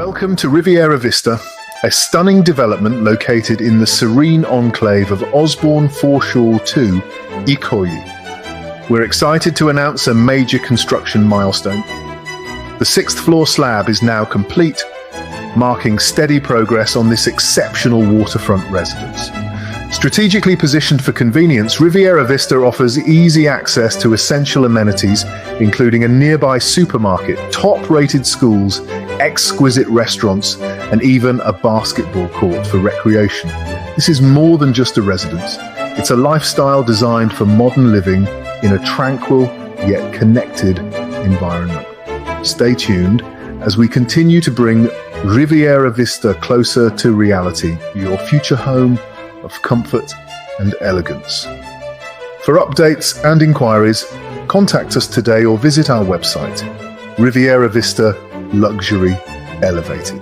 Welcome to Riviera Vista, a stunning development located in the serene enclave of Osborne Foreshore 2, Ikoyi. We're excited to announce a major construction milestone. The sixth floor slab is now complete, marking steady progress on this exceptional waterfront residence. Strategically positioned for convenience, Riviera Vista offers easy access to essential amenities, including a nearby supermarket, top-rated schools, exquisite restaurants, and even a basketball court for recreation. This is more than just a residence. It's a lifestyle designed for modern living in a tranquil yet connected environment. Stay tuned as we continue to bring Riviera Vista closer to reality, your future home of comfort and elegance. For updates and inquiries, contact us today or visit our website, Riviera Vista Luxury Elevating.